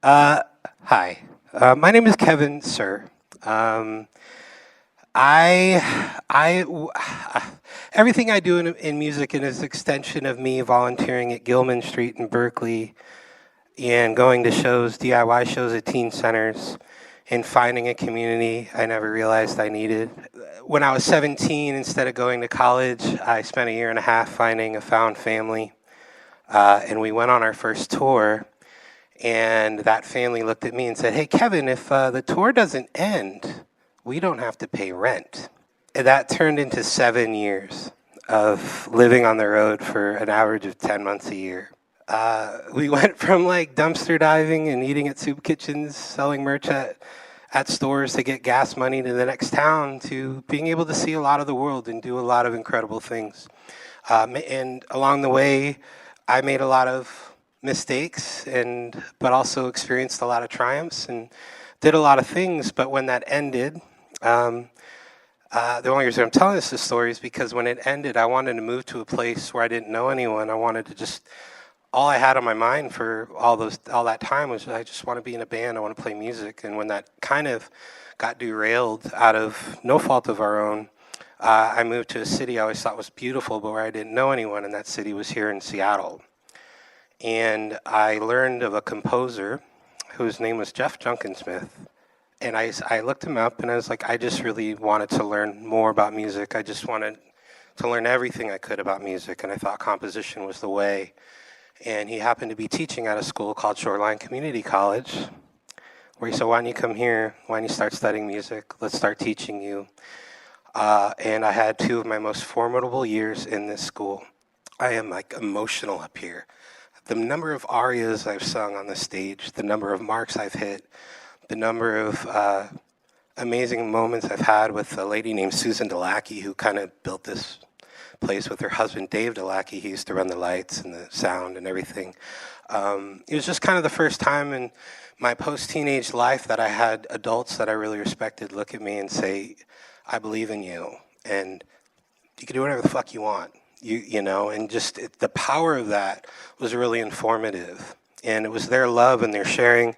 Uh, Hi. My name is Kevin, sir. Um, I, everything I do in music is an extension of me volunteering at Gilman Street in Berkeley and going to shows, DIY shows at teen centers, and finding a community I never realized I needed. When I was 17, instead of going to college, I spent a year and a half finding a found family, and we went on our first tour. And that family looked at me and said, "Hey, Kevin, if the tour doesn't end, we don't have to pay rent." And that turned into 7 years of living on the road for an average of 10 months a year. We went from like dumpster diving and eating at soup kitchens, selling merch at stores to get gas money to the next town, to being able to see a lot of the world and do a lot of incredible things. And along the way, I made a lot of mistakes, but also experienced a lot of triumphs and did a lot of things. But when that ended, the only reason I'm telling this story is because when it ended, I wanted to move to a place where I didn't know anyone. I wanted to just, all I had on my mind for all that time was, I just want to be in a band. I want to play music. And when that kind of got derailed out of no fault of our own, I moved to a city I always thought was beautiful, but where I didn't know anyone, and that city was here in Seattle. And I learned of a composer whose name was Jeff Junkensmith. And I looked him up, and I was like, I just really wanted to learn more about music. I just wanted to learn everything I could about music, and I thought composition was the way. And he happened to be teaching at a school called Shoreline Community College, where he said, "Why don't you come here? Why don't you start studying music? Let's start teaching you." And I had two of my most formidable years in this school. I am like emotional up here. The number of arias I've sung on the stage, the number of marks I've hit, the number of amazing moments I've had with a lady named Susan Delackey, who kind of built this place with her husband, Dave Delackey. He used to run the lights and the sound and everything. It was just kind of the first time in my post-teenage life that I had adults that I really respected look at me and say, "I believe in you, and you can do whatever the fuck you want." You know, and just the power of that was really informative. And it was their love and their sharing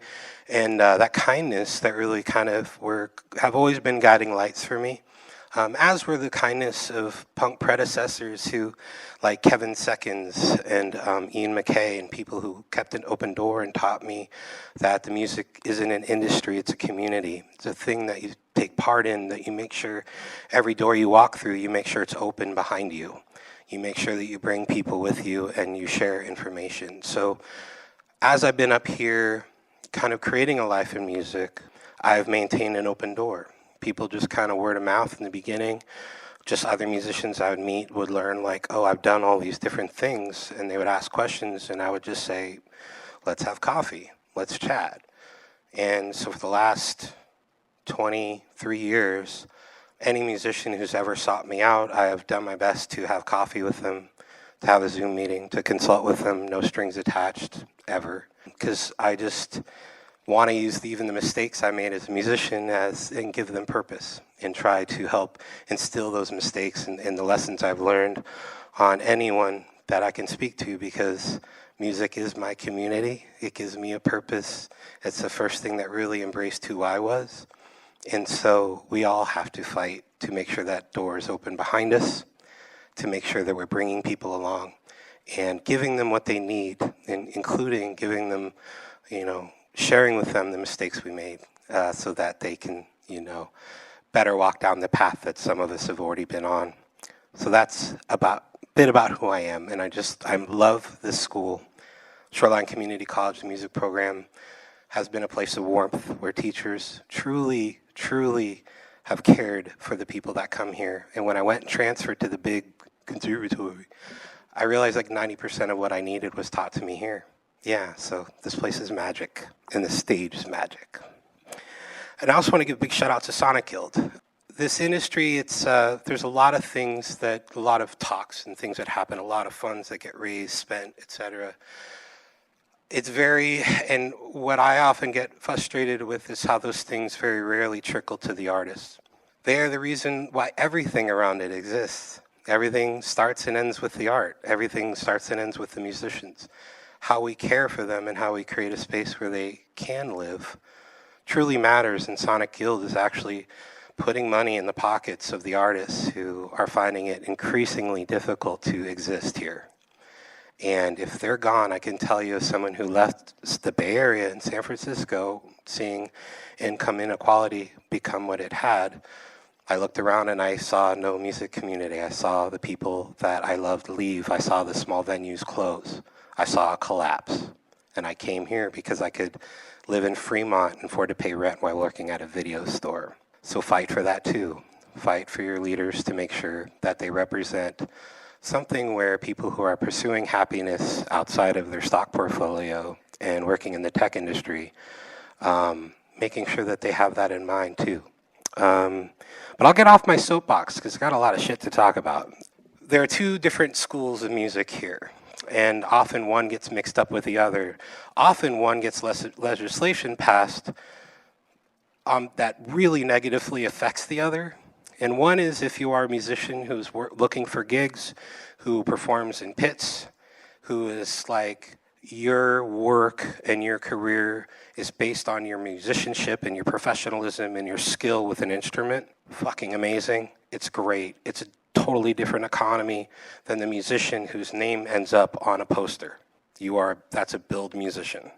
and that kindness that really kind of have always been guiding lights for me. As were the kindness of punk predecessors who, like Kevin Seconds and Ian McKay, and people who kept an open door and taught me that the music isn't an industry, it's a community. It's a thing that you take part in, that you make sure every door you walk through, you make sure it's open behind you. You make sure that you bring people with you and you share information. So as I've been up here kind of creating a life in music, I've maintained an open door. People just kind of word of mouth in the beginning. Just other musicians I would meet would learn like, "Oh, I've done all these different things," and they would ask questions, and I would just say, "Let's have coffee, let's chat." And so for the last 23 years, any musician who's ever sought me out, I have done my best to have coffee with them, to have a Zoom meeting, to consult with them, no strings attached, ever. Because I just want to use even the mistakes I made as a musician and give them purpose, and try to help instill those mistakes and the lessons I've learned on anyone that I can speak to, because music is my community. It gives me a purpose. It's the first thing that really embraced who I was. And so we all have to fight to make sure that door is open behind us, to make sure that we're bringing people along and giving them what they need, and including giving them, sharing with them the mistakes we made, so that they can, better walk down the path that some of us have already been on. So that's a bit about who I am, and I love this school. Shoreline Community College, the music program, has been a place of warmth where teachers truly, truly have cared for the people that come here. And when I went and transferred to the big conservatory, I realized like 90% of what I needed was taught to me here. Yeah, so this place is magic, and the stage is magic. And I also want to give a big shout out to Sonic Guild. This industry, there's a lot of things a lot of talks and things that happen, a lot of funds that get raised, spent, etc. And what I often get frustrated with is how those things very rarely trickle to the artists. They are the reason why everything around it exists. Everything starts and ends with the art. Everything starts and ends with the musicians. how we care for them and how we create a space where they can live truly matters. And Sonic Guild is actually putting money in the pockets of the artists who are finding it increasingly difficult to exist here. And if they're gone, I can tell you as someone who left the Bay Area in San Francisco, seeing income inequality become what it had, I looked around and I saw no music community. I saw the people that I loved leave. I saw the small venues close. I saw a collapse. And I came here because I could live in Fremont and afford to pay rent while working at a video store. So fight for that too. Fight for your leaders to make sure that they represent something where people who are pursuing happiness outside of their stock portfolio and working in the tech industry, making sure that they have that in mind too. But I'll get off my soapbox because I've got a lot of shit to talk about. There are two different schools of music here, and often one gets mixed up with the other. Often one gets legislation passed that really negatively affects the other. And one is if you are a musician who's looking for gigs, who performs in pits, who is like, your work and your career is based on your musicianship and your professionalism and your skill with an instrument. Fucking amazing. It's great. It's a totally different economy than the musician whose name ends up on a poster. That's a billed musician.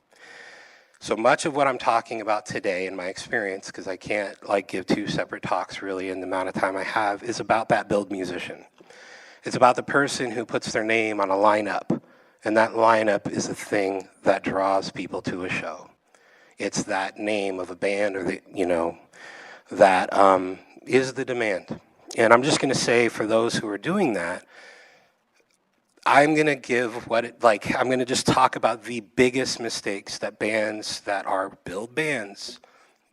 So much of what I'm talking about today in my experience, because I can't give two separate talks really in the amount of time I have, is about that billed musician. It's about the person who puts their name on a lineup, and that lineup is the thing that draws people to a show. It's that name of a band, or that is the demand. And I'm just going to say, for those who are doing that, I'm going to give I'm going to just talk about the biggest mistakes that bands that are billed bands.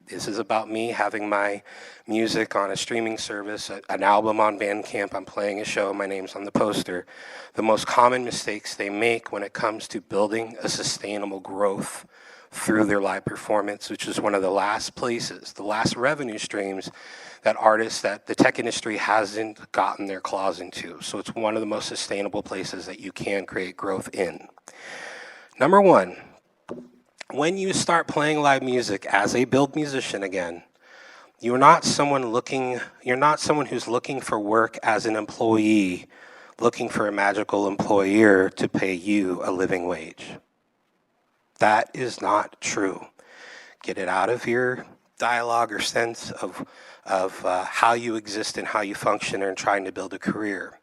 This is about me having my music on a streaming service, an album on Bandcamp, I'm playing a show, my name's on the poster. The most common mistakes they make when it comes to building a sustainable growth through their live performance, which is one of the last places, the last revenue streams that artists, that the tech industry hasn't gotten their claws into. So it's one of the most sustainable places that you can create growth in. Number one, when you start playing live music as a billed musician again, you're not someone who's looking for work as an employee, looking for a magical employer to pay you a living wage. That is not true. Get it out of your dialogue or sense of how you exist and how you function in trying to build a career.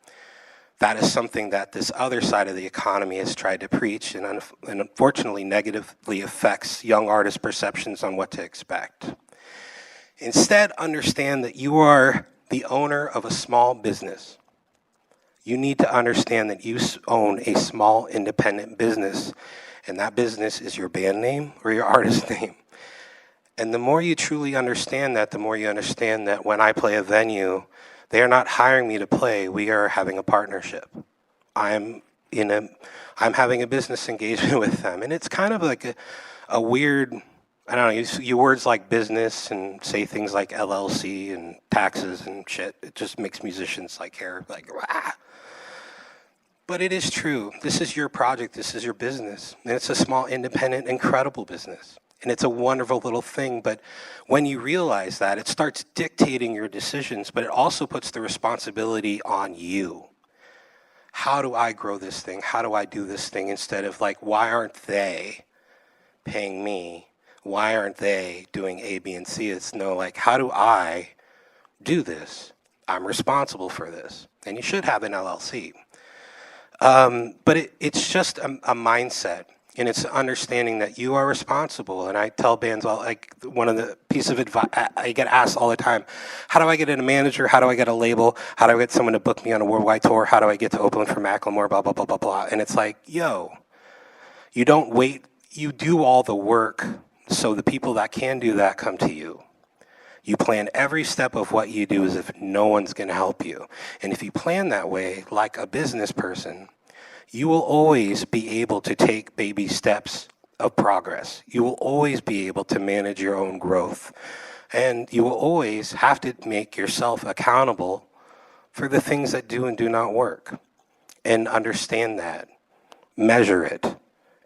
That is something that this other side of the economy has tried to preach, and unfortunately negatively affects young artists' perceptions on what to expect. Instead, understand that you are the owner of a small business. You need to understand that you own a small independent business, and that business is your band name or your artist name. And the more you truly understand that, the more you understand that when I play a venue, they are not hiring me to play, we are having a partnership. I'm having a business engagement with them. And it's kind of like a weird, I don't know, you words like business and say things like LLC and taxes and shit. It just makes musicians hair rah. But it is true. This is your project, this is your business. And it's a small, independent, incredible business. And it's a wonderful little thing, but when you realize that, it starts dictating your decisions, but it also puts the responsibility on you. How do I grow this thing? How do I do this thing? Instead of why aren't they paying me? Why aren't they doing A, B, and C? It's how do I do this? I'm responsible for this. And you should have an LLC. But it's just a mindset. And it's understanding that you are responsible. And I tell bands one of the piece of advice I get asked all the time, how do I get a manager? How do I get a label? How do I get someone to book me on a worldwide tour? How do I get to open for Macklemore? Blah, blah, blah, blah, blah. And it's you don't wait. You do all the work so the people that can do that come to you. You plan every step of what you do as if no one's going to help you. And if you plan that way, like a business person, you will always be able to take baby steps of progress. You will always be able to manage your own growth. And you will always have to make yourself accountable for the things that do and do not work. And understand that. Measure it.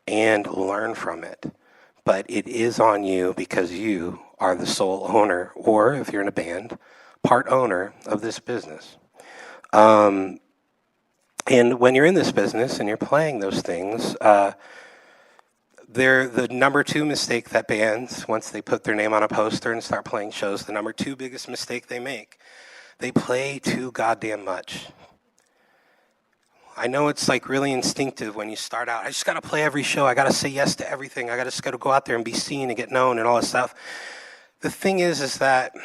and learn from it. But it is on you because you are the sole owner, or if you're in a band, part owner of this business. And when you're in this business and you're playing those things, they're the number two mistake that bands, once they put their name on a poster and start playing shows, the number two biggest mistake they make, they play too goddamn much. I know it's like really instinctive when you start out. I just got to play every show. I got to say yes to everything. I just got to go out there and be seen and get known and all this stuff. The thing is that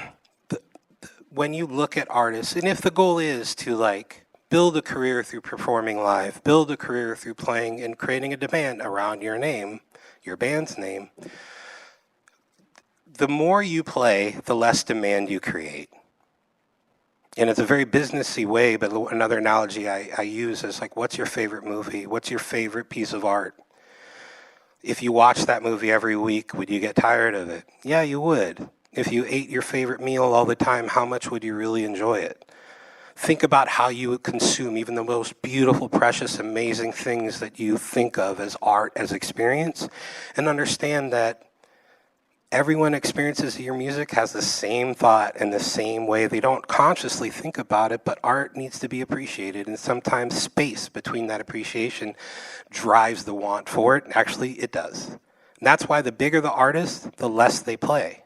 when you look at artists, and if the goal is to like build a career through performing live, build a career through playing and creating a demand around your name, your band's name, the more you play, the less demand you create. And it's a very businessy way, but another analogy I use is like, what's your favorite movie? What's your favorite piece of art? If you watch that movie every week, would you get tired of it? Yeah, you would. If you ate your favorite meal all the time, how much would you really enjoy it? Think about how you would consume even the most beautiful, precious, amazing things that you think of as art, as experience, and understand that everyone experiences your music has the same thought and the same way. They don't consciously think about it, but art needs to be appreciated, and sometimes space between that appreciation drives the want for it. Actually, it does. And that's why the bigger the artist, the less they play.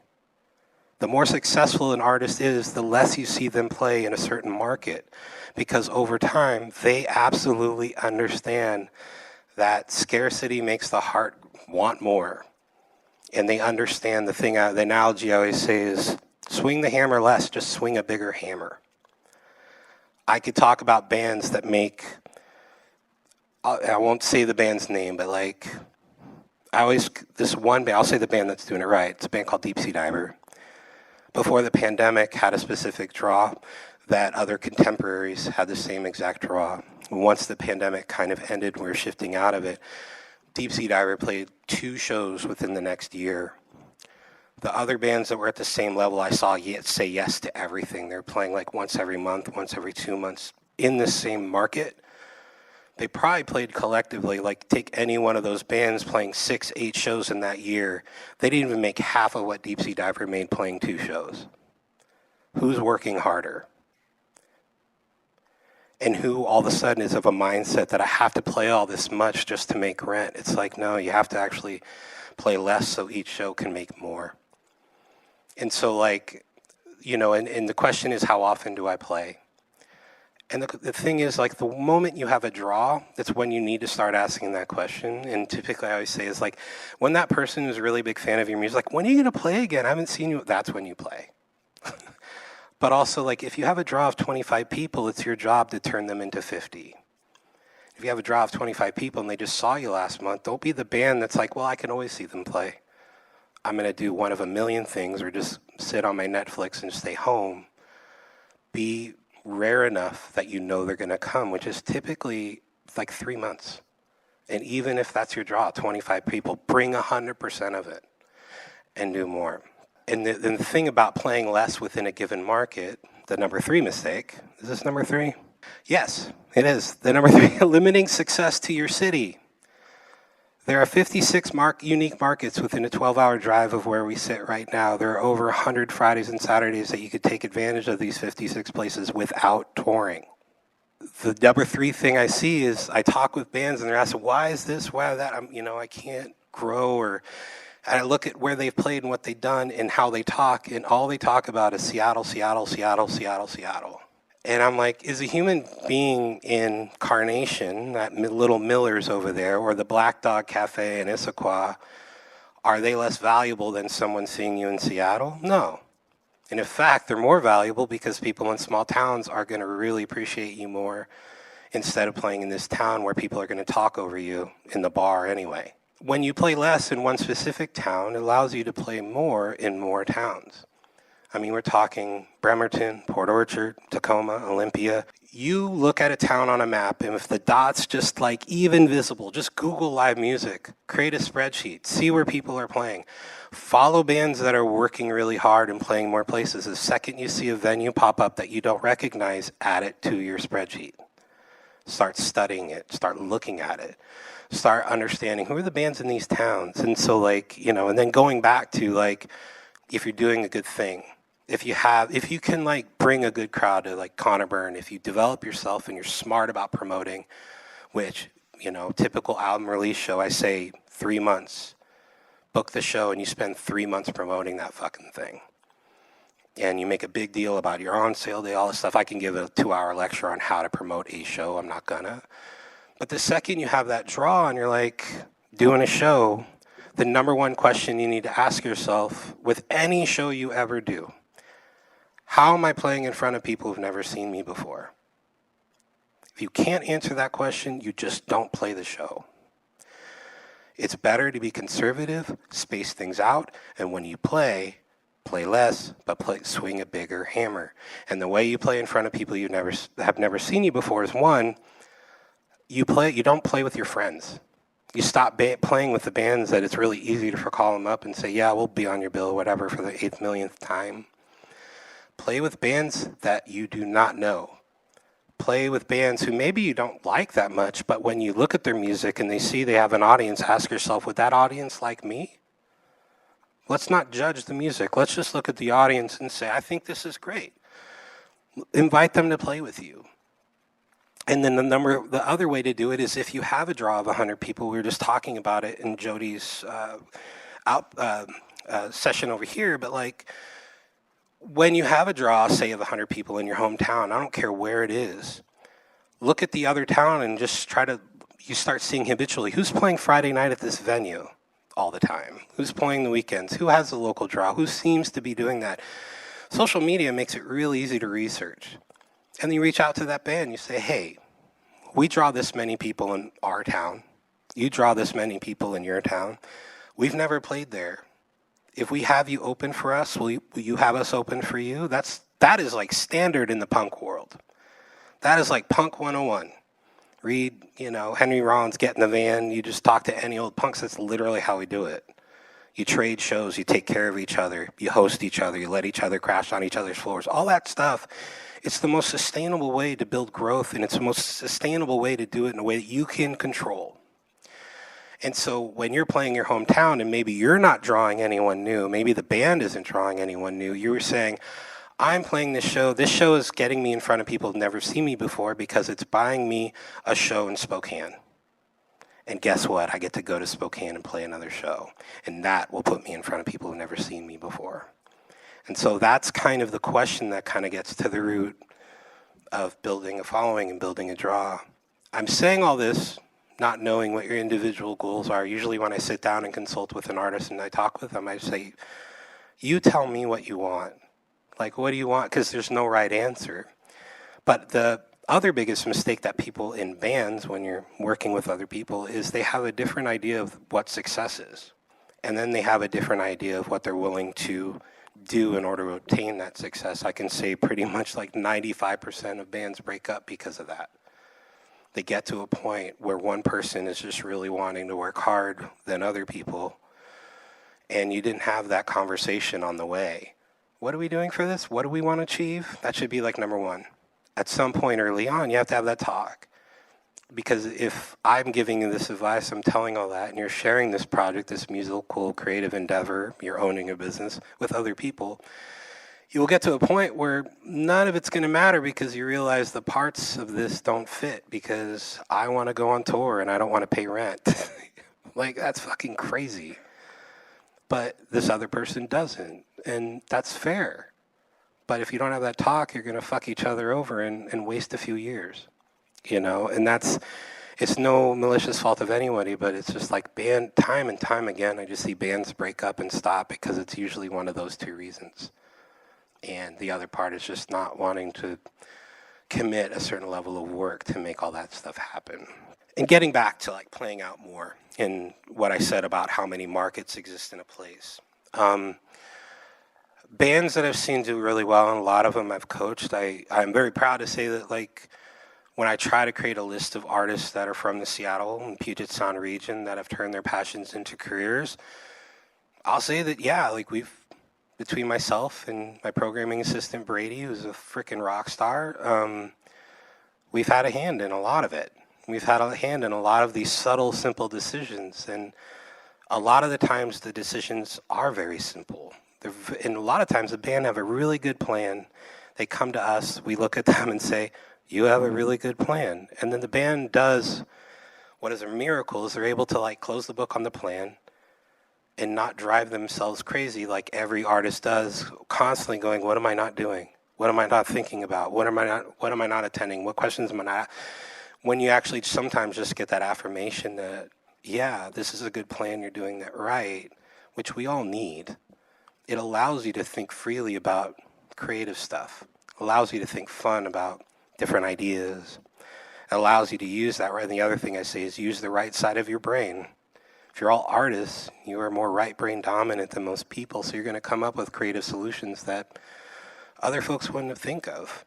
The more successful an artist is, the less you see them play in a certain market, because over time, they absolutely understand that scarcity makes the heart want more. And they understand the analogy I always say is, swing the hammer less, just swing a bigger hammer. I could talk about bands that make, I won't say the band's name, but like, this one band, I'll say the band that's doing it right. It's a band called Deep Sea Diver. Before the pandemic, had a specific draw that other contemporaries had the same exact draw. Once the pandemic kind of ended, we were shifting out of it. Deep Sea Diver played 2 shows within the next year. The other bands that were at the same level, I saw say yes to everything. They're playing like once every month, once every 2 months in the same market. They probably played collectively, like take any one of those bands playing 6, 8 shows in that year. They didn't even make half of what Deep Sea Diver made playing 2 shows. Who's working harder? And who all of a sudden is of a mindset that I have to play all this much just to make rent? It's like, no, you have to actually play less so each show can make more. And so like, you know, and the question is, how often do I play? And the thing is, like, the moment you have a draw, that's when you need to start asking that question. And typically I always say is like, when that person is a really big fan of your music, like, when are you going to play again? I haven't seen you. That's when you play. But also, like, if you have a draw of 25 people, it's your job to turn them into 50. If you have a draw of 25 people and they just saw you last month, don't be the band that's like, well, I can always see them play. I'm going to do one of a million things or just sit on my Netflix and stay home. Be rare enough that you know they're going to come, which is typically like 3 months. And even if that's your draw, 25 people, bring 100% of it and do more. And the thing about playing less within a given market, the number 3 mistake, is this number 3? Yes, it is. The number 3, limiting success to your city. There are 56 unique markets within a 12-hour drive of where we sit right now. There are over 100 Fridays and Saturdays that you could take advantage of these 56 places without touring. The number 3 thing I see is I talk with bands and they're asking, why is this, why that? I can't grow, and I look at where they've played and what they've done and how they talk, and all they talk about is Seattle, Seattle, Seattle, Seattle, Seattle. And I'm like, is a human being in Carnation, that little Miller's over there, or the Black Dog Cafe in Issaquah, are they less valuable than someone seeing you in Seattle? No. And in fact, they're more valuable because people in small towns are going to really appreciate you more instead of playing in this town where people are going to talk over you in the bar anyway. When you play less in one specific town, it allows you to play more in more towns. I mean, we're talking Bremerton, Port Orchard, Tacoma, Olympia. You look at a town on a map, and if the dot's just like even visible, just Google live music, create a spreadsheet, see where people are playing. Follow bands that are working really hard and playing more places. The second you see a venue pop up that you don't recognize, add it to your spreadsheet. Start studying it, start looking at it, start understanding who are the bands in these towns. And so like, you know, and then going back to like, if you're doing a good thing, if you can like bring a good crowd to like Connerburn, if you develop yourself and you're smart about promoting, which, you know, typical album release show, I say 3 months, book the show and you spend 3 months promoting that fucking thing. And you make a big deal about your on sale day, all this stuff. I can give a 2-hour lecture on how to promote a show. I'm not gonna. But the second you have that draw and you're like doing a show, the number one question you need to ask yourself with any show you ever do, how am I playing in front of people who've never seen me before? If you can't answer that question, you just don't play the show. It's better to be conservative, space things out, and when you play less, but swing a bigger hammer. And the way you play in front of people you have never seen you before is, one, you don't play with your friends. You stop playing with the bands that it's really easy to call them up and say, yeah, we'll be on your bill, whatever, for the 8th millionth time. Play with bands that you do not know. Play with bands who maybe you don't like that much, but when you look at their music and they see they have an audience, ask yourself, would that audience like me? Let's not judge the music. Let's just look at the audience and say, I think this is great. Invite them to play with you. And then the other way to do it is if you have a draw of 100 people, we were just talking about it in Jody's session over here, but like when you have a draw, say of 100 people in your hometown, I don't care where it is, look at the other town and just you start seeing habitually, who's playing Friday night at this venue all the time? Who's playing the weekends? Who has a local draw? Who seems to be doing that? Social media makes it real easy to research. And then you reach out to that band, you say, hey, we draw this many people in our town. You draw this many people in your town. We've never played there. If we have you open for us, will you have us open for you? That is like standard in the punk world. That is like punk 101. Read, Henry Rollins, Get in the Van. You just talk to any old punks. That's literally how we do it. You trade shows. You take care of each other. You host each other. You let each other crash on each other's floors. All that stuff. It's the most sustainable way to build growth, and it's the most sustainable way to do it in a way that you can control. And so when you're playing your hometown and maybe you're not drawing anyone new, maybe the band isn't drawing anyone new, you were saying, I'm playing this show is getting me in front of people who've never seen me before because it's buying me a show in Spokane. And guess what? I get to go to Spokane and play another show. And that will put me in front of people who've never seen me before. And so that's kind of the question that kind of gets to the root of building a following and building a draw. I'm saying all this not knowing what your individual goals are. Usually when I sit down and consult with an artist and I talk with them, I say, you tell me what you want. Like, what do you want? Because there's no right answer. But the other biggest mistake that people in bands, when you're working with other people, is they have a different idea of what success is. And then they have a different idea of what they're willing to do in order to obtain that success. I can say pretty much like 95% of bands break up because of that. They get to a point where one person is just really wanting to work hard than other people, and you didn't have that conversation on the way. What are we doing for this? What do we want to achieve? That should be like number one. At some point early on, you have to have that talk. Because if I'm giving you this advice, I'm telling all that, and you're sharing this project, this musical creative endeavor, you're owning a business with other people, you will get to a point where none of it's going to matter because you realize the parts of this don't fit because I want to go on tour and I don't want to pay rent. Like, that's fucking crazy. But this other person doesn't, and that's fair. But if you don't have that talk, you're going to fuck each other over and waste a few years. And it's no malicious fault of anybody, but it's just like time and time again, I just see bands break up and stop because it's usually one of those two reasons. And the other part is just not wanting to commit a certain level of work to make all that stuff happen. And getting back to like playing out more in what I said about how many markets exist in a place. Bands that I've seen do really well, and a lot of them I've coached, I'm very proud to say that like when I try to create a list of artists that are from the Seattle and Puget Sound region that have turned their passions into careers, I'll say that, yeah, like between myself and my programming assistant, Brady, who's a freaking rock star, we've had a hand in a lot of it. We've had a hand in a lot of these subtle, simple decisions, and a lot of the times the decisions are very simple. And a lot of times the band have a really good plan. They come to us, we look at them and say, you have a really good plan. And then the band does what is a miracle is they're able to like close the book on the plan and not drive themselves crazy like every artist does, constantly going, what am I not doing? What am I not thinking about? What am I not attending? What questions am I not? When you actually sometimes just get that affirmation that, yeah, this is a good plan, you're doing that right, which we all need. It allows you to think freely about creative stuff. It allows you to think fun about different ideas. It allows you to use that right. And the other thing I say is use the right side of your brain. If you're all artists, you are more right brain dominant than most people, so you're going to come up with creative solutions that other folks wouldn't think of.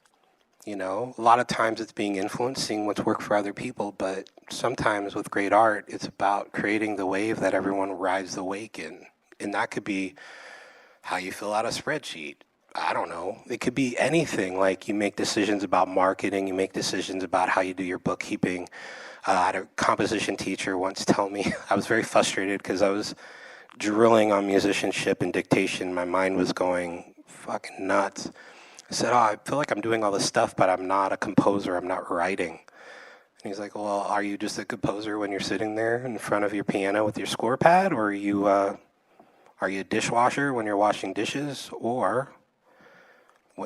You know, a lot of times it's being influenced, seeing what's worked for other people, but sometimes with great art, it's about creating the wave that everyone rides the wake in. And that could be how you fill out a spreadsheet. I don't know. It could be anything, like you make decisions about marketing, you make decisions about how you do your bookkeeping. I had a composition teacher once tell me, I was very frustrated because I was drilling on musicianship and dictation. My mind was going fucking nuts. I said, I feel like I'm doing all this stuff, but I'm not a composer, I'm not writing. And he's like, well, are you just a composer when you're sitting there in front of your piano with your score pad? Or are you a dishwasher when you're washing dishes? Or,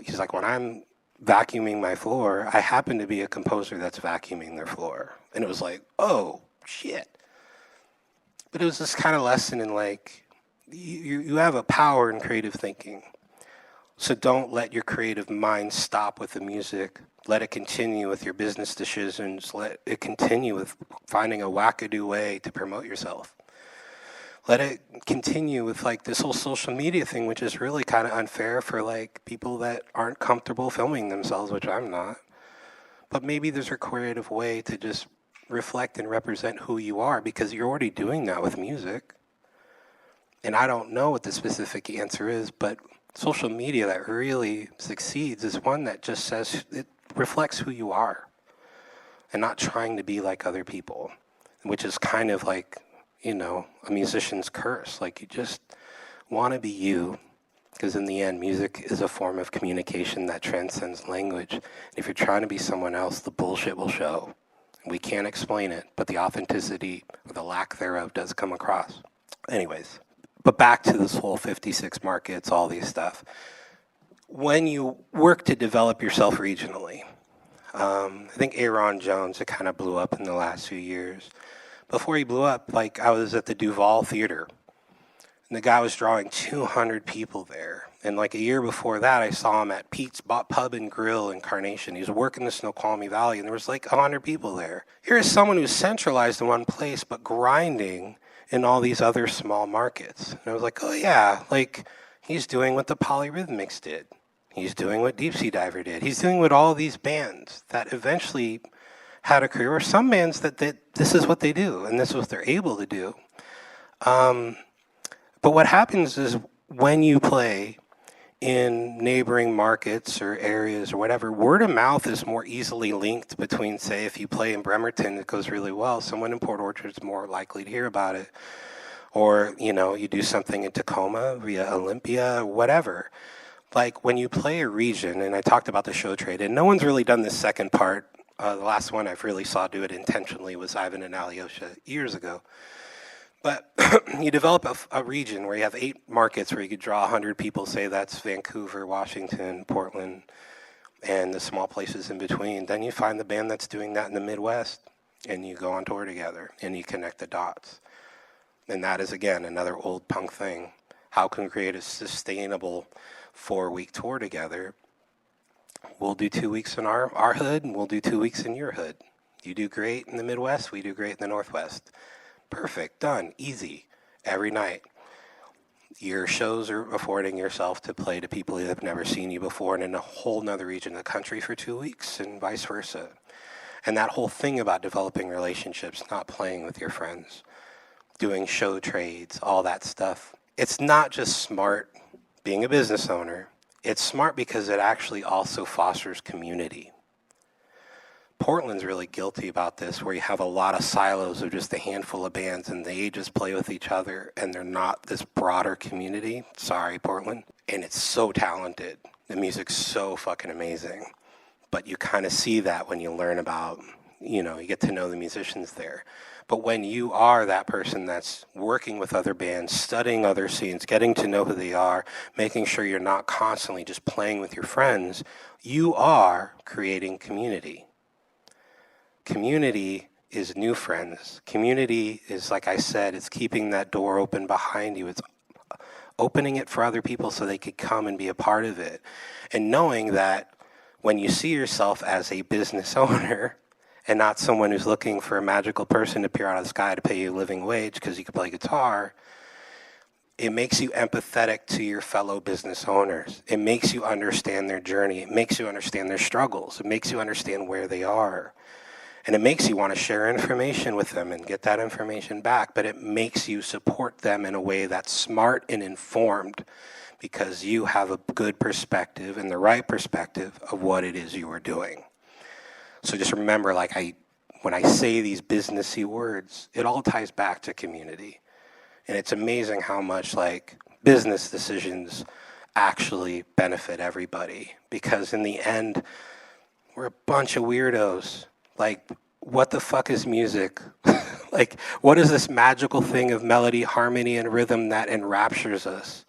he's like, when I'm vacuuming my floor, I happen to be a composer that's vacuuming their floor. And it was like, oh, shit. But it was this kind of lesson in like, you have a power in creative thinking. So don't let your creative mind stop with the music. Let it continue with your business decisions. Let it continue with finding a wackadoo way to promote yourself. Let it continue with like this whole social media thing, which is really kind of unfair for like people that aren't comfortable filming themselves, which I'm not. But maybe there's a creative way to just reflect and represent who you are, because you're already doing that with music. And I don't know what the specific answer is, but social media that really succeeds is one that just says it reflects who you are and not trying to be like other people, which is kind of like, you know, a musician's curse. Like you just want to be you, because in the end, music is a form of communication that transcends language. And if you're trying to be someone else, the bullshit will show. We can't explain it, but the authenticity or the lack thereof does come across. Anyways. But back to this whole 56 markets, all these stuff. When you work to develop yourself regionally, I think Aaron Jones, it kind of blew up in the last few years. Before he blew up, like I was at the Duval Theater, and the guy was drawing 200 people there. And like a year before that, I saw him at Pete's Pub and Grill in Carnation. He was working the Snoqualmie Valley, and there was like 100 people there. Here's someone who's centralized in one place, but grinding in all these other small markets. And I was like, oh yeah, like he's doing what the Polyrhythmics did. He's doing what Deep Sea Diver did. He's doing what all these bands that eventually had a career, or some bands that this is what they do, and this is what they're able to do. But what happens is when you play in neighboring markets or areas or whatever, word of mouth is more easily linked between, say, if you play in Bremerton, it goes really well, someone in Port Orchard's more likely to hear about it. Or, you know, you do something in Tacoma via Olympia, whatever. Like when you play a region, and I talked about the show trade, and no one's really done this second part. The last one I've really saw do it intentionally was Ivan and Alyosha years ago. But you develop a region where you have 8 markets where you could draw 100 people, say that's Vancouver, Washington, Portland, and the small places in between. Then you find the band that's doing that in the Midwest, and you go on tour together, and you connect the dots. And that is, again, another old punk thing. How can we create a sustainable 4-week tour together? We'll do 2 weeks in our hood, and we'll do 2 weeks in your hood. You do great in the Midwest, we do great in the Northwest. Perfect, done, easy, every night. Your shows are affording yourself to play to people who have never seen you before and in a whole nother region of the country for 2 weeks, and vice versa. And that whole thing about developing relationships, not playing with your friends, doing show trades, all that stuff. It's not just smart being a business owner. It's smart because it actually also fosters community. Portland's really guilty about this, where you have a lot of silos of just a handful of bands and they just play with each other and they're not this broader community. Sorry, Portland. And it's so talented. The music's so fucking amazing. But you kind of see that when you learn about, you get to know the musicians there. But when you are that person that's working with other bands, studying other scenes, getting to know who they are, making sure you're not constantly just playing with your friends, you are creating community. Community is new friends. Community is, like I said, it's keeping that door open behind you. It's opening it for other people so they could come and be a part of it. And knowing that when you see yourself as a business owner and not someone who's looking for a magical person to appear out of the sky to pay you a living wage because you can play guitar, it makes you empathetic to your fellow business owners. It makes you understand their journey. It makes you understand their struggles. It makes you understand where they are. And it makes you want to share information with them and get that information back, but it makes you support them in a way that's smart and informed because you have a good perspective and the right perspective of what it is you are doing. So just remember, when I say these businessy words, it all ties back to community. And it's amazing how much business decisions actually benefit everybody, because in the end, we're a bunch of weirdos. What the fuck is music? What is this magical thing of melody, harmony, and rhythm that enraptures us?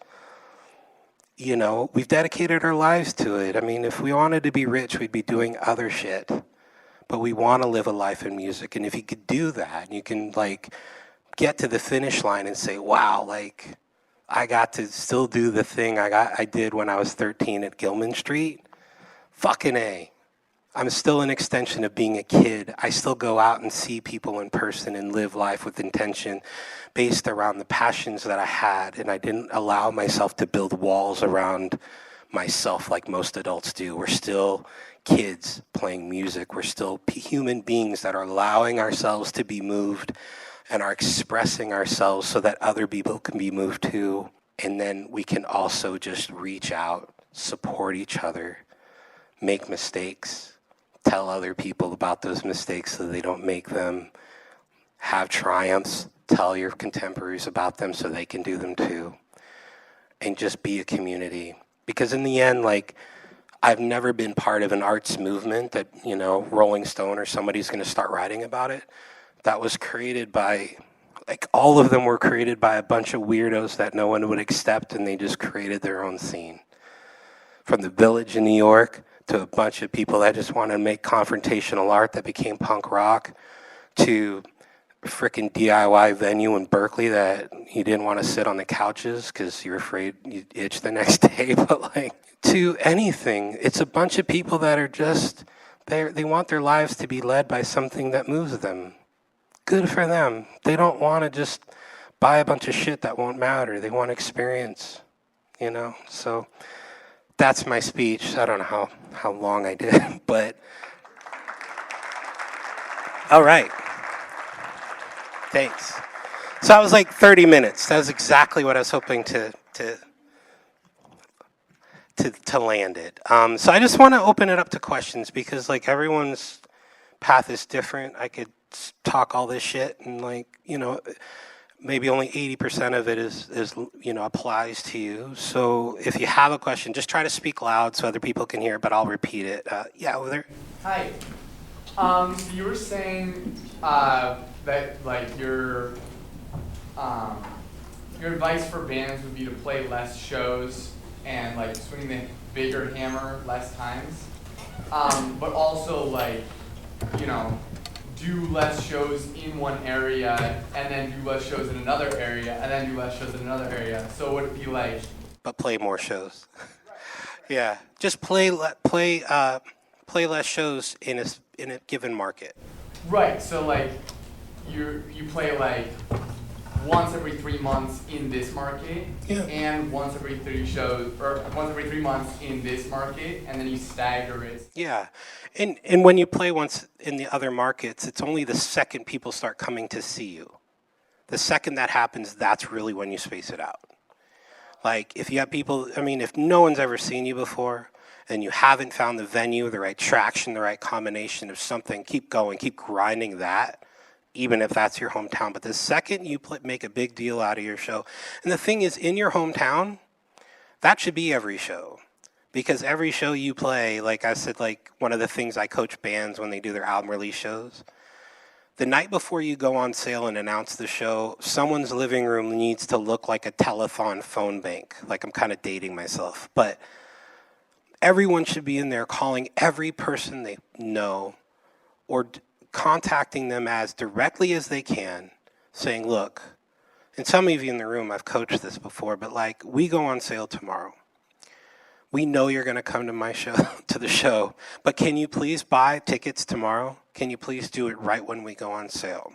We've dedicated our lives to it. I mean, if we wanted to be rich, we'd be doing other shit. But we want to live a life in music. And if you could do that, you can, get to the finish line and say, wow, I got to still do the thing I did when I was 13 at Gilman Street. Fucking A. I'm still an extension of being a kid. I still go out and see people in person and live life with intention based around the passions that I had, and I didn't allow myself to build walls around myself like most adults do. We're still kids playing music. We're still human beings that are allowing ourselves to be moved and are expressing ourselves so that other people can be moved too. And then we can also just reach out, support each other, make mistakes, tell other people about those mistakes so they don't make them, have triumphs, tell your contemporaries about them so they can do them too, and just be a community. Because in the end, I've never been part of an arts movement that, Rolling Stone or somebody's going to start writing about it. That was created by, all of them were created by a bunch of weirdos that no one would accept, and they just created their own scene. From the Village in New York to a bunch of people that just wanted to make confrontational art that became punk rock, to a frickin' DIY venue in Berkeley that you didn't want to sit on the couches because you're afraid you'd itch the next day, but to anything. It's a bunch of people that are just, they want their lives to be led by something that moves them. Good for them. They don't want to just buy a bunch of shit that won't matter. They want experience, So that's my speech. I don't know how long I did, but all right. Thanks. So I was 30 minutes. That was exactly what I was hoping to land it. So I just want to open it up to questions because everyone's path is different. I could talk all this shit and maybe only 80% of it is applies to you. So if you have a question, just try to speak loud so other people can hear, but I'll repeat it. Yeah, over there. Hi. So you were saying that your advice for bands would be to play less shows and swing the bigger hammer less times, but also do less shows in one area and then do less shows in another area and then do less shows in another area. So would it be but play more shows. Yeah, just play less shows in a given market. Right. So you play once every 3 months in this market, yeah, and once every 3 months in this market, and then you stagger it. Yeah, and when you play once in the other markets, it's only the second people start coming to see you. The second that happens, that's really when you space it out. If you have people, if no one's ever seen you before, and you haven't found the venue, the right traction, the right combination of something, keep going, keep grinding that, even if that's your hometown. But the second you make a big deal out of your show, and the thing is, in your hometown, that should be every show. Because every show you play, like I said, like one of the things I coach bands when they do their album release shows, the night before you go on sale and announce the show, someone's living room needs to look like a telethon phone bank. Like, I'm kind of dating myself. But everyone should be in there calling every person they know or contacting them as directly as they can, saying, look, and some of you in the room, I've coached this before, but like, we go on sale tomorrow. We know you're going to come to my show, to the show, but can you please buy tickets tomorrow? Can you please do it right when we go on sale?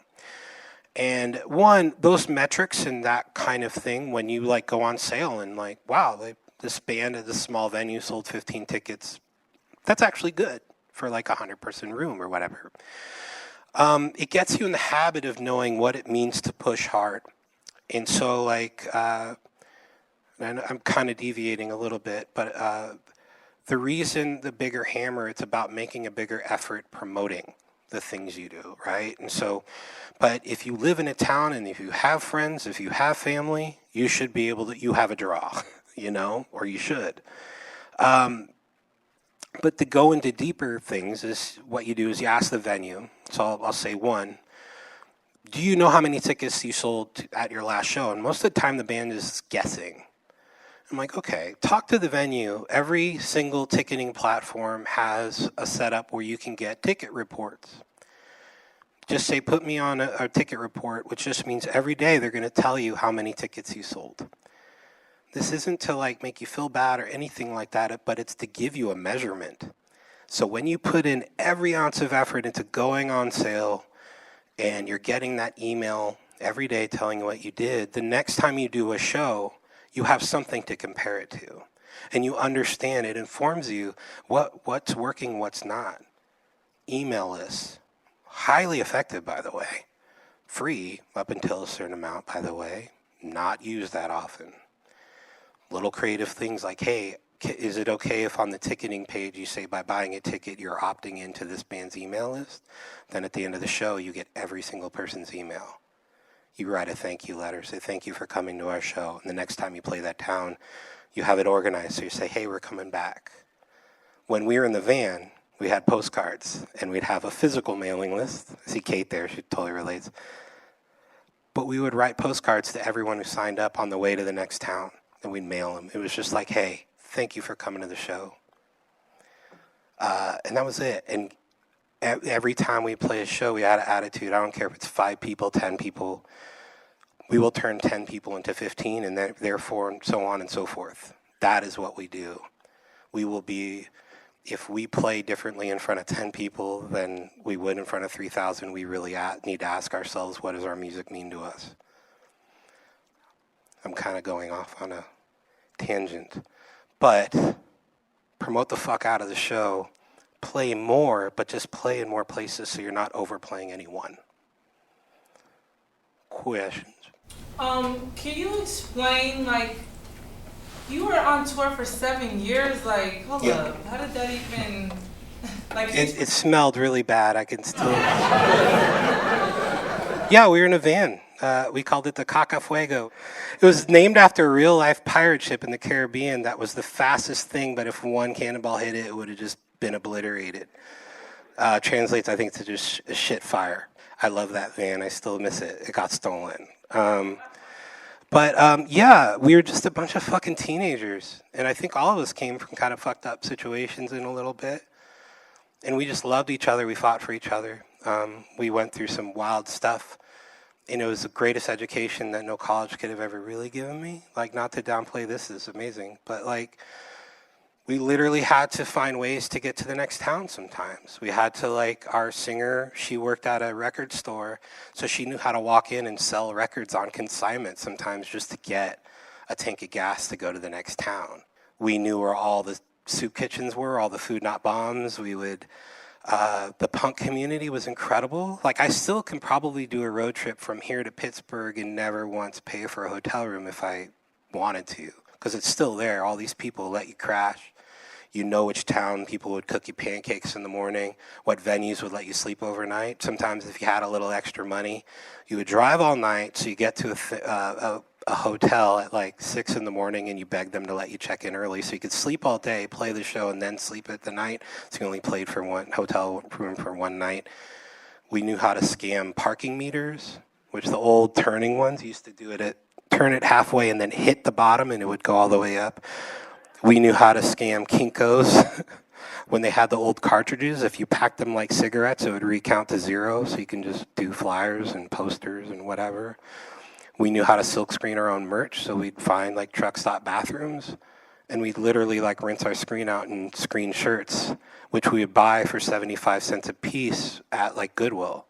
And one, those metrics and that kind of thing, when you like go on sale and like, wow, this band at this small venue sold 15 tickets, that's actually good for like a 100-person room or whatever. It gets you in the habit of knowing what it means to push hard. And so like, and I'm kind of deviating a little bit, but the reason the bigger hammer, it's about making a bigger effort promoting the things you do, right? And so, but if you live in a town and if you have friends, if you have family, you should be able to, you have a draw, you know, or you should. But to go into deeper things is what you do is you ask the venue. So I'll say one. Do you know how many tickets you sold at your last show? And most of the time the band is guessing. I'm like, okay, talk to the venue. Every single ticketing platform has a setup where you can get ticket reports. Just say, put me on a ticket report, which just means every day they're going to tell you how many tickets you sold. This isn't to like make you feel bad or anything like that, but it's to give you a measurement. So when you put in every ounce of effort into going on sale and you're getting that email every day telling you what you did, the next time you do a show, you have something to compare it to. And you understand, it informs you what's working, what's not. Email lists, highly effective, by the way. Free up until a certain amount, by the way. Not used that often. Little creative things like, hey, is it okay if on the ticketing page you say by buying a ticket you're opting into this band's email list? Then at the end of the show you get every single person's email. You write a thank you letter, say thank you for coming to our show. And the next time you play that town, you have it organized. So you say, hey, we're coming back. When we were in the van, we had postcards and we'd have a physical mailing list. I see Kate there, she totally relates. But we would write postcards to everyone who signed up on the way to the next town and we'd mail them. It was just like, hey, thank you for coming to the show. And that was it. And every time we play a show, we had an attitude. I don't care if it's 5 people, 10 people. We will turn 10 people into 15 and therefore and so on and so forth. That is what we do. We will be, if we play differently in front of 10 people than we would in front of 3,000, we really need to ask ourselves, what does our music mean to us? I'm kind of going off on a tangent. But promote the fuck out of the show. Play more, but just play in more places so you're not overplaying any one. Questions? Can you explain, like, you were on tour for 7 years, like, hold up, how did that even, like... It smelled really bad, I can still... Yeah, we were in a van. We called it the Cacafuego. It was named after a real-life pirate ship in the Caribbean that was the fastest thing, but if one cannonball hit it, it would have just been obliterated. Translates, I think, to just a shit fire. I love that van. I still miss it. It got stolen. Yeah, we were just a bunch of fucking teenagers. And I think all of us came from kind of fucked up situations in a little bit. And we just loved each other. We fought for each other. We went through some wild stuff. And it was the greatest education that no college could have ever really given me. Like, not to downplay this is amazing. But, like, we literally had to find ways to get to the next town sometimes. We had to, like, our singer, she worked at a record store, so she knew how to walk in and sell records on consignment sometimes just to get a tank of gas to go to the next town. We knew where all the soup kitchens were, all the Food Not Bombs. We would, the punk community was incredible. Like, I still can probably do a road trip from here to Pittsburgh and never once pay for a hotel room if I wanted to, because it's still there. All these people let you crash. You know which town people would cook you pancakes in the morning, what venues would let you sleep overnight. Sometimes if you had a little extra money, you would drive all night, so you get to a hotel at like 6 in the morning, and you beg them to let you check in early so you could sleep all day, play the show, and then sleep at the night. So you only played for one hotel room for one night. We knew how to scam parking meters, which the old turning ones used to do it turn it halfway and then hit the bottom and it would go all the way up. We knew how to scam Kinkos when they had the old cartridges. If you packed them like cigarettes, it would recount to 0, so you can just do flyers and posters and whatever. We knew how to silk screen our own merch, so we'd find like truck stop bathrooms, and we'd literally like rinse our screen out and screen shirts, which we would buy for 75 cents a piece at like Goodwill.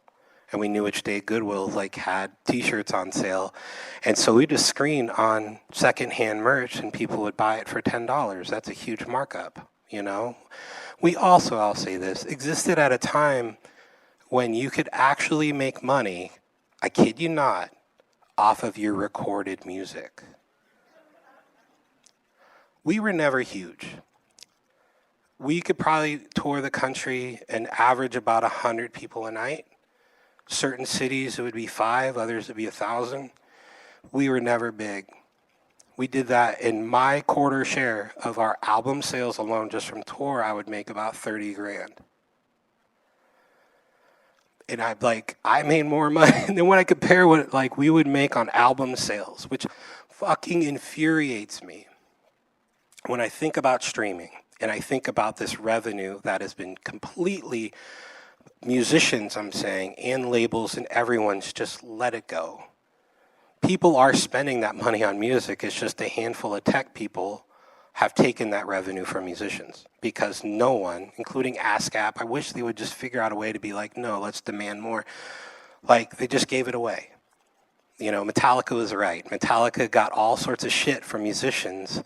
And we knew which day Goodwill like had t-shirts on sale. And so we'd just screen on secondhand merch and people would buy it for $10. That's a huge markup, you know? We also, I'll say this, existed at a time when you could actually make money, I kid you not, off of your recorded music. We were never huge. We could probably tour the country and average about 100 people a night. Certain cities it would be 5, others it would be 1,000. We were never big. We did that in my quarter share of our album sales alone, just from tour, I would make about 30 grand. And I made more money than when I compare what like we would make on album sales, which fucking infuriates me when I think about streaming and I think about this revenue that has been completely, musicians I'm saying, and labels and everyone's just let it go. People are spending that money on music. It's just a handful of tech people have taken that revenue from musicians because no one, including ASCAP, I wish they would just figure out a way to be like, no, let's demand more. Like, they just gave it away. You know, Metallica was right. Metallica got all sorts of shit from musicians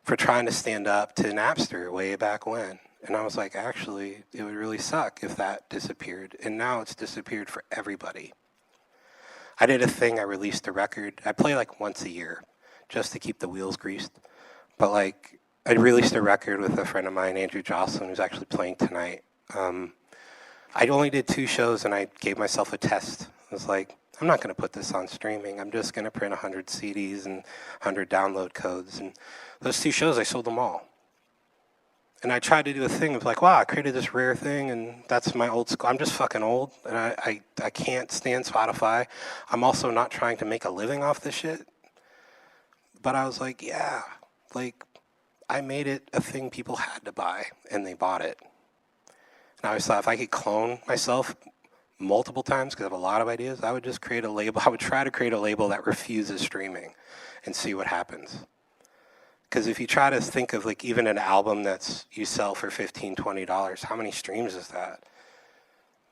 for trying to stand up to Napster way back when. And I was like, actually, it would really suck if that disappeared. And now it's disappeared for everybody. I did a thing, I released a record. I play like once a year just to keep the wheels greased. But like, I released a record with a friend of mine, Andrew Jocelyn, who's actually playing tonight. I only did 2 shows and I gave myself a test. I was like, I'm not going to put this on streaming. I'm just going to print 100 CDs and 100 download codes. And those 2 shows, I sold them all. And I tried to do a thing of like, wow, I created this rare thing and that's my old school. I'm just fucking old and I can't stand Spotify. I'm also not trying to make a living off this shit. But I was like, yeah, like I made it a thing people had to buy and they bought it. And I always thought if I could clone myself multiple times, because I have a lot of ideas, I would just create a label. I would try to create a label that refuses streaming and see what happens. Because if you try to think of like even an album that's you sell for $15, $20, how many streams is that?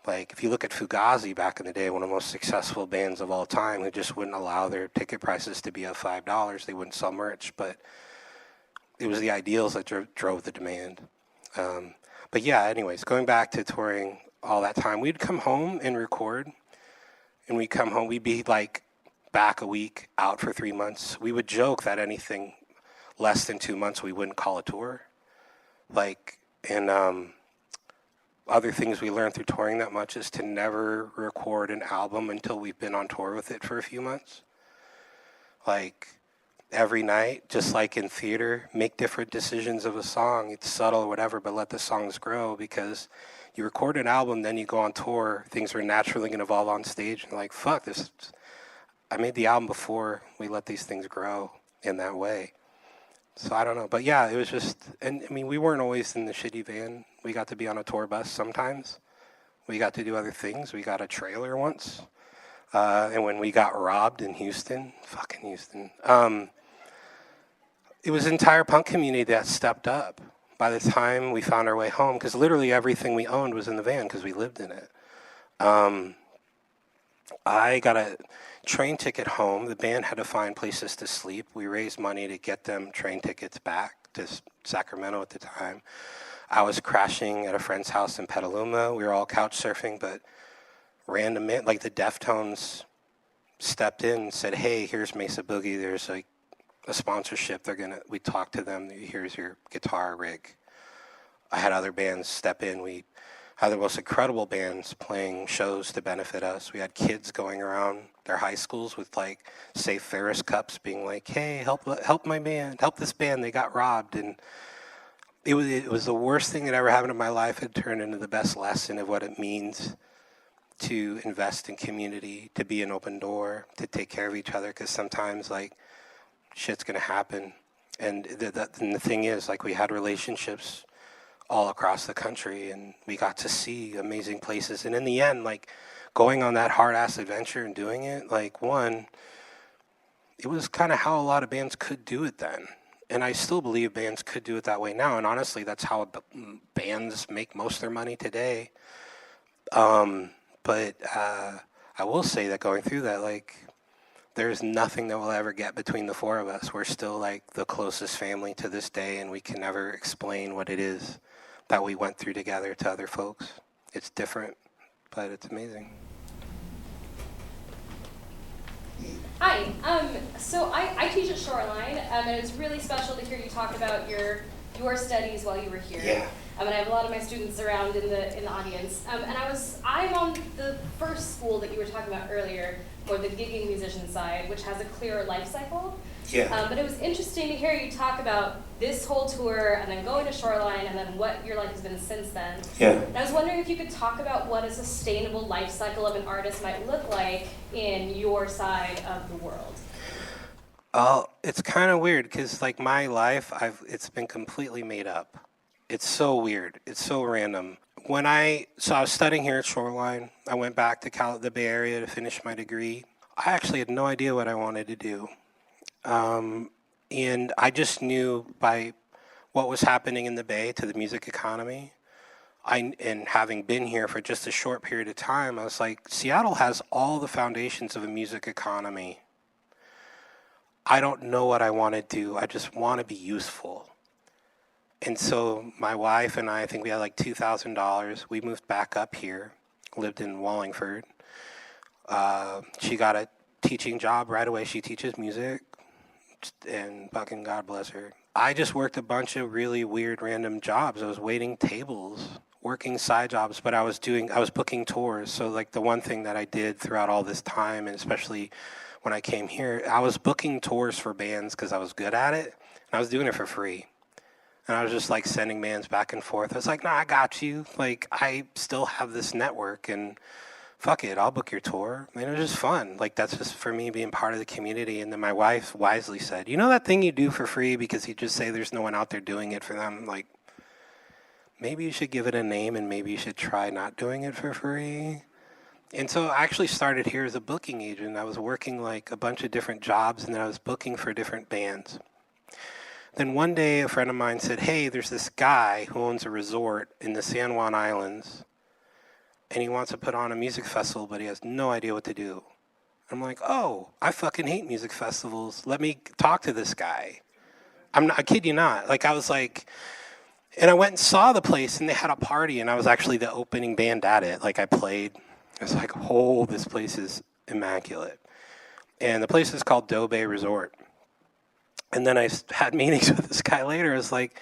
Like if you look at Fugazi back in the day, one of the most successful bands of all time, who just wouldn't allow their ticket prices to be at $5, they wouldn't sell merch, but it was the ideals that drove the demand. But yeah, anyways, going back to touring all that time, we'd come home and record, and we'd come home, we'd be like back a week, out for 3 months. We would joke that anything less than 2 months we wouldn't call a tour. Like, and other things we learned through touring that much is to never record an album until we've been on tour with it for a few months. Like, every night, just like in theater, make different decisions of a song. It's subtle or whatever, but let the songs grow, because you record an album, then you go on tour, things are naturally going to evolve on stage, and like, fuck, this, I made the album before we let these things grow in that way. So I don't know, but yeah, it was just, and I mean, we weren't always in the shitty van. We got to be on a tour bus sometimes. We got to do other things. We got a trailer once. And when we got robbed in Houston, fucking Houston, it was the entire punk community that stepped up by the time we found our way home, because literally everything we owned was in the van because we lived in it. I got a train ticket home. The band had to find places to sleep. We raised money to get them train tickets back to Sacramento at the time. I was crashing at a friend's house in Petaluma. We were all couch surfing, but random, like the Deftones stepped in and said, hey, here's Mesa Boogie. There's like a sponsorship. We talked to them. Here's your guitar rig. I had other bands step in. We had the most incredible bands playing shows to benefit us. We had kids going around their high schools with like Safe Ferris cups, being like, "Hey, help my band, help this band. They got robbed." And it was the worst thing that ever happened in my life. It turned into the best lesson of what it means to invest in community, to be an open door, to take care of each other. Because sometimes like shit's gonna happen, and the thing is, like, we had relationships all across the country, and we got to see amazing places. And in the end, like, going on that hard-ass adventure and doing it, like, one, it was kind of how a lot of bands could do it then. And I still believe bands could do it that way now. And honestly, that's how bands make most of their money today. But I will say that going through that, like, there's nothing that will ever get between the four of us. We're still, like, the closest family to this day, and we can never explain what it is that we went through together to other folks. It's different, but it's amazing. Hi, so I teach at Shoreline, and it's really special to hear you talk about your studies while you were here. Yeah. And I have a lot of my students around in the audience. And I'm on the first school that you were talking about earlier, or the gigging musician side, which has a clearer life cycle. Yeah. But it was interesting to hear you talk about this whole tour, and then going to Shoreline, and then what your life has been since then. Yeah. And I was wondering if you could talk about what a sustainable life cycle of an artist might look like in your side of the world. It's kind of weird because, like, my life, it's been completely made up. It's so weird. It's so random. I was studying here at Shoreline. I went back to the Bay Area to finish my degree. I actually had no idea what I wanted to do. And I just knew by what was happening in the Bay to the music economy, and having been here for just a short period of time, I was like, Seattle has all the foundations of a music economy. I don't know what I want to do. I just want to be useful. And so my wife and I think we had like $2,000. We moved back up here, lived in Wallingford. She got a teaching job right away. She teaches music, and fucking God bless her. I just worked a bunch of really weird random jobs. I was waiting tables, working side jobs, but I was booking tours. So like the one thing that I did throughout all this time, and especially when I came here, I was booking tours for bands because I was good at it, and I was doing it for free. And I was just like sending bands back and forth. I was like, nah, I got you. Like, I still have this network, and fuck it, I'll book your tour. And it was just fun. Like, that's just for me being part of the community. And then my wife wisely said, you know that thing you do for free because you just say there's no one out there doing it for them? Like, maybe you should give it a name, and maybe you should try not doing it for free. And so I actually started here as a booking agent. I was working like a bunch of different jobs, and then I was booking for different bands. Then one day a friend of mine said, hey, there's this guy who owns a resort in the San Juan Islands, and he wants to put on a music festival, but he has no idea what to do. I'm like, oh, I fucking hate music festivals. Let me talk to this guy. I kid you not. Like, I was like, and I went and saw the place, and they had a party, and I was actually the opening band at it. Like, I played. I was like, oh, this place is immaculate. And the place is called Doe Bay Resort. And then I had meetings with this guy later. It was like,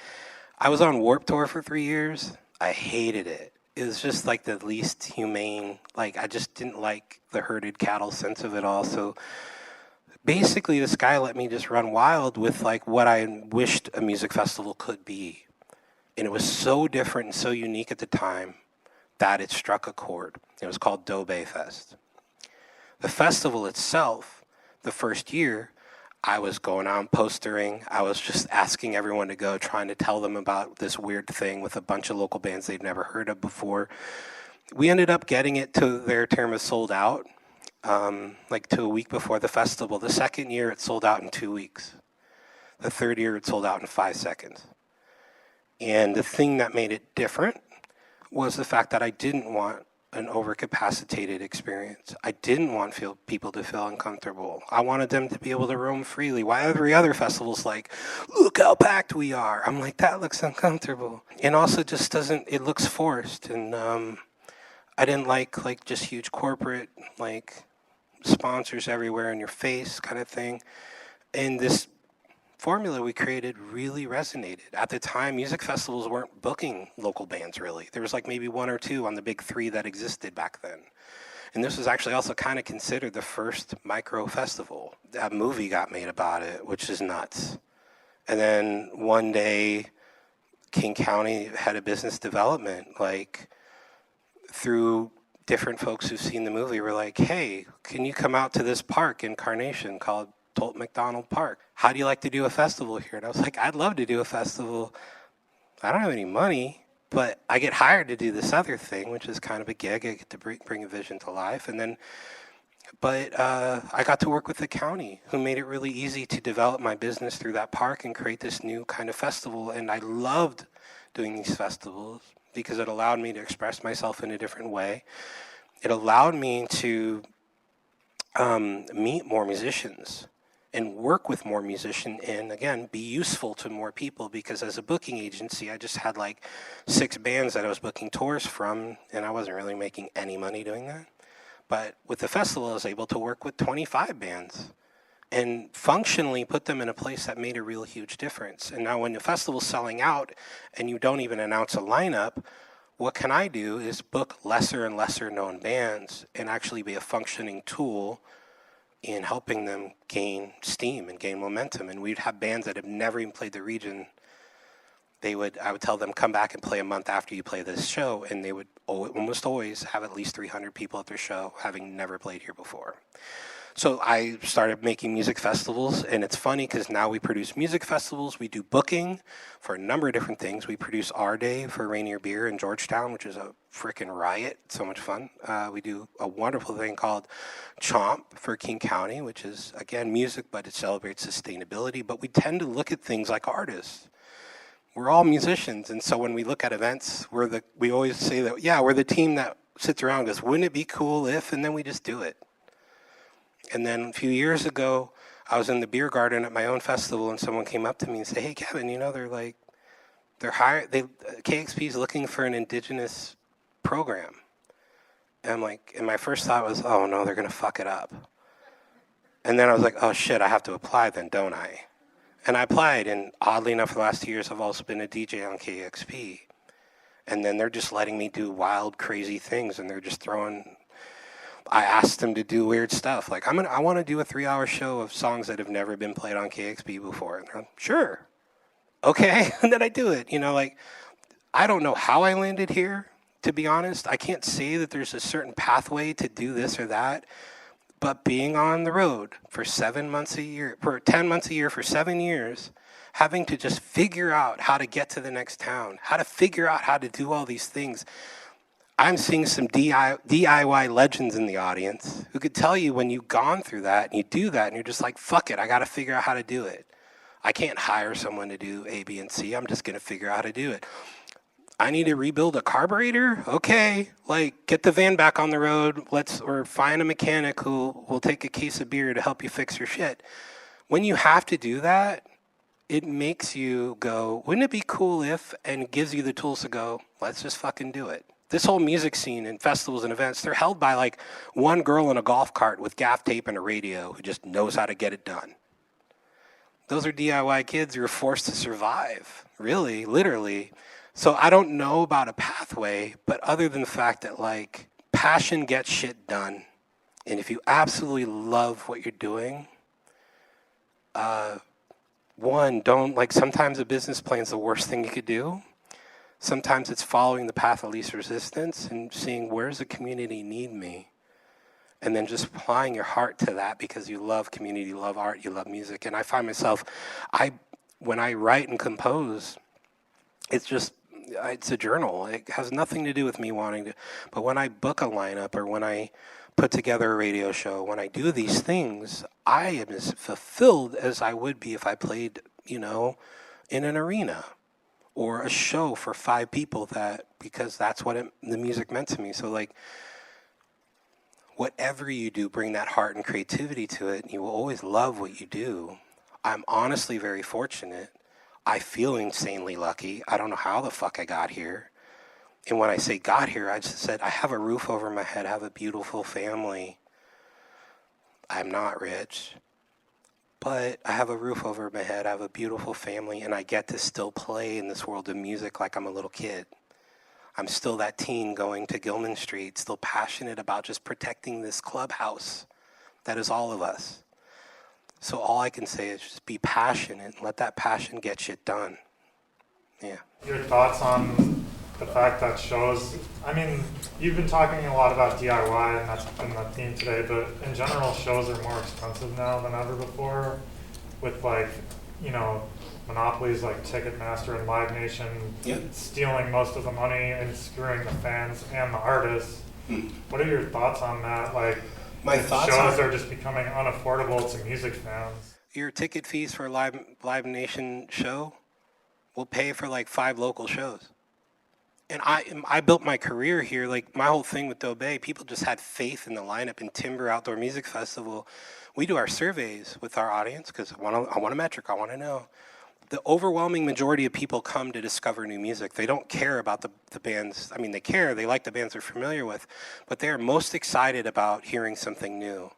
I was on Warped Tour for 3 years. I hated it. It was just like the least humane. Like, I just didn't like the herded cattle sense of it all. So basically, this guy let me just run wild with like what I wished a music festival could be. And it was so different and so unique at the time that it struck a chord. It was called Doe Bay Fest. The festival itself, the first year, I was going out and postering. I was just asking everyone to go, trying to tell them about this weird thing with a bunch of local bands they'd never heard of before. We ended up getting it to their term as sold out, like to a week before the festival. The second year, it sold out in 2 weeks. The third year, it sold out in 5 seconds. And the thing that made it different was the fact that I didn't want an overcapacitated experience. I didn't want people to feel uncomfortable. I wanted them to be able to roam freely. Why every other festival's like, look how packed we are. I'm like, that looks uncomfortable. And also just doesn't, it looks forced. And I didn't like just huge corporate, like sponsors everywhere in your face kind of thing. And this formula we created really resonated. At the time, music festivals weren't booking local bands really. There was like maybe one or two on the big three that existed back then. And this was actually also kind of considered the first micro festival. A movie got made about it, which is nuts. And then one day, King County head of business development, like through different folks who've seen the movie, were like, hey, can you come out to this park in Carnation called Tolt McDonald Park? How do you like to do a festival here? And I was like, I'd love to do a festival. I don't have any money, but I get hired to do this other thing, which is kind of a gig. I get to bring a vision to life. And then, but I got to work with the county, who made it really easy to develop my business through that park and create this new kind of festival. And I loved doing these festivals because it allowed me to express myself in a different way. It allowed me to meet more musicians and work with more musicians and, again, be useful to more people, because as a booking agency, I just had like 6 bands that I was booking tours from, and I wasn't really making any money doing that. But with the festival, I was able to work with 25 bands and functionally put them in a place that made a real huge difference. And now when the festival's selling out and you don't even announce a lineup, what can I do is book lesser and lesser known bands and actually be a functioning tool in helping them gain steam and gain momentum. And we'd have bands that have never even played the region. I would tell them, come back and play a month after you play this show, and they would almost always have at least 300 people at their show, having never played here before. So I started making music festivals, and it's funny because now we produce music festivals. We do booking for a number of different things. We produce Our Day for Rainier Beer in Georgetown, which is a freaking riot. So much fun. We do a wonderful thing called Chomp for King County, which is, again, music, but it celebrates sustainability. But we tend to look at things like artists. We're all musicians, and so when we look at events, we always say that, yeah, we're the team that sits around and goes, wouldn't it be cool if, and then we just do it. And then a few years ago, I was in the beer garden at my own festival, and someone came up to me and said, hey, Kevin, KXP is looking for an indigenous program. And I'm like, and my first thought was, oh no, they're gonna fuck it up. And then I was like, oh shit, I have to apply then, don't I? And I applied, and oddly enough, for the last 2 years, I've also been a DJ on KXP. And then they're just letting me do wild, crazy things, and they're just I asked them to do weird stuff. Like, I want to do a 3-hour show of songs that have never been played on KXP before. And they're like, sure. Okay. And then I do it. I don't know how I landed here, to be honest. I can't say that there's a certain pathway to do this or that. But being on the road for 7 months a year, for 10 months a year, for 7 years, having to just figure out how to get to the next town, how to figure out how to do all these things. I'm seeing some DIY legends in the audience who could tell you when you've gone through that and you do that and you're just like, fuck it, I got to figure out how to do it. I can't hire someone to do A, B, and C. I'm just going to figure out how to do it. I need to rebuild a carburetor? Okay, get the van back on the road. Or find a mechanic who will take a case of beer to help you fix your shit. When you have to do that, it makes you go, wouldn't it be cool if, and it gives you the tools to go, let's just fucking do it. This whole music scene and festivals and events, they're held by one girl in a golf cart with gaff tape and a radio who just knows how to get it done. Those are DIY kids who are forced to survive, really, literally. So I don't know about a pathway, but other than the fact that passion gets shit done. And if you absolutely love what you're doing, sometimes a business plan is the worst thing you could do. Sometimes it's following the path of least resistance and seeing where's the community need me. And then just applying your heart to that because you love community, you love art, you love music. And I find myself, when I write and compose, it's a journal. It has nothing to do with me wanting to, but when I book a lineup or when I put together a radio show, when I do these things, I am as fulfilled as I would be if I played, in an arena or a show for 5 people because that's what the music meant to me. So whatever you do, bring that heart and creativity to it, and you will always love what you do. I'm honestly very fortunate. I feel insanely lucky. I don't know how the fuck I got here. And when I say got here, I just said, I have a roof over my head, I have a beautiful family. I'm not rich, but I have a roof over my head, I have a beautiful family, and I get to still play in this world of music like I'm a little kid. I'm still that teen going to Gilman Street, still passionate about just protecting this clubhouse that is all of us. So all I can say is just be passionate and let that passion get shit done. Yeah. Your thoughts on the fact that shows, I mean, you've been talking a lot about DIY and that's been the theme today, but in general, shows are more expensive now than ever before with like, you know, monopolies like Ticketmaster and Live Nation stealing most of the money and screwing the fans and the artists. What are your thoughts on that? Like, my thoughts shows are just becoming unaffordable to music fans. Your ticket fees for a Live Nation show will pay for like 5 local shows. And I built my career here. Like my whole thing with Dobe, people just had faith in the lineup. In Timber Outdoor Music Festival, we do our surveys with our audience because I want a metric. I want to know. The overwhelming majority of people come to discover new music. They don't care about the bands. I mean, they care. They like the bands they're familiar with, but they are most excited about hearing something new.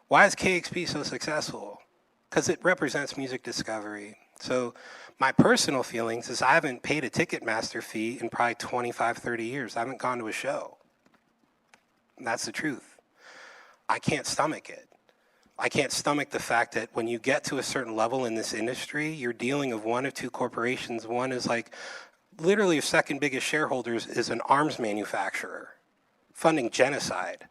Why is KXP so successful? Because it represents music discovery. So my personal feelings is I haven't paid a Ticketmaster fee in probably 25, 30 years. I haven't gone to a show. And that's the truth. I can't stomach it. I can't stomach the fact that when you get to a certain level in this industry, you're dealing with one of two corporations. One is like literally your second biggest shareholders is an arms manufacturer funding genocide.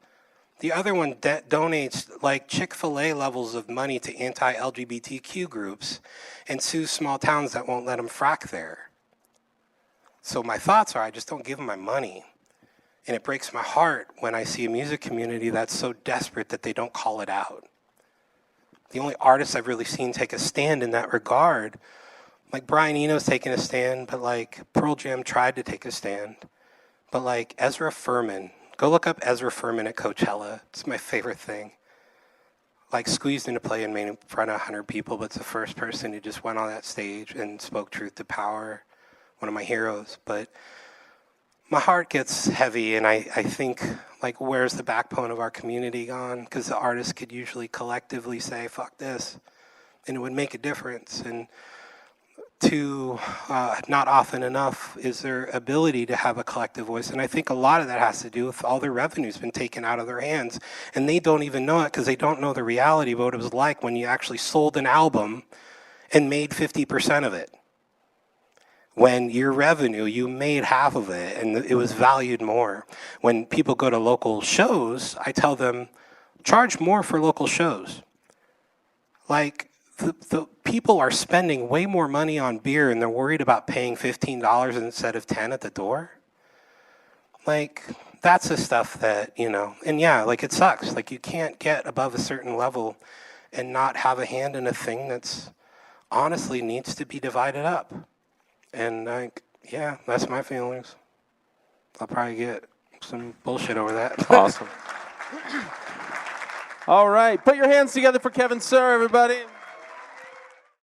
The other one donates like Chick-fil-A levels of money to anti-LGBTQ groups and sues small towns that won't let them frack there. So my thoughts are I just don't give them my money. And it breaks my heart when I see a music community that's so desperate that they don't call it out. The only artists I've really seen take a stand in that regard, like Brian Eno's taking a stand, but like Pearl Jam tried to take a stand. But like Ezra Furman, go look up Ezra Furman at Coachella. It's my favorite thing. Like squeezed into play and made in front of 100 people, but it's the first person who just went on that stage and spoke truth to power. One of my heroes. But my heart gets heavy, and I think, like, where's the backbone of our community gone? Because the artists could usually collectively say, fuck this, and it would make a difference. And not often enough is their ability to have a collective voice. And I think a lot of that has to do with all their revenue's been taken out of their hands. And they don't even know it because they don't know the reality of what it was like when you actually sold an album and made 50% of it. When your revenue, you made half of it and it was valued more. When people go to local shows, I tell them, charge more for local shows. Like, the people are spending way more money on beer and they're worried about paying $15 instead of $10 at the door. Like, that's the stuff that, you know, and yeah, like it sucks. Like you can't get above a certain level and not have a hand in a thing that's honestly needs to be divided up. And like, yeah, that's my feelings. I'll probably get some bullshit over that. Awesome. All right, put your hands together for Kevin Sir, everybody.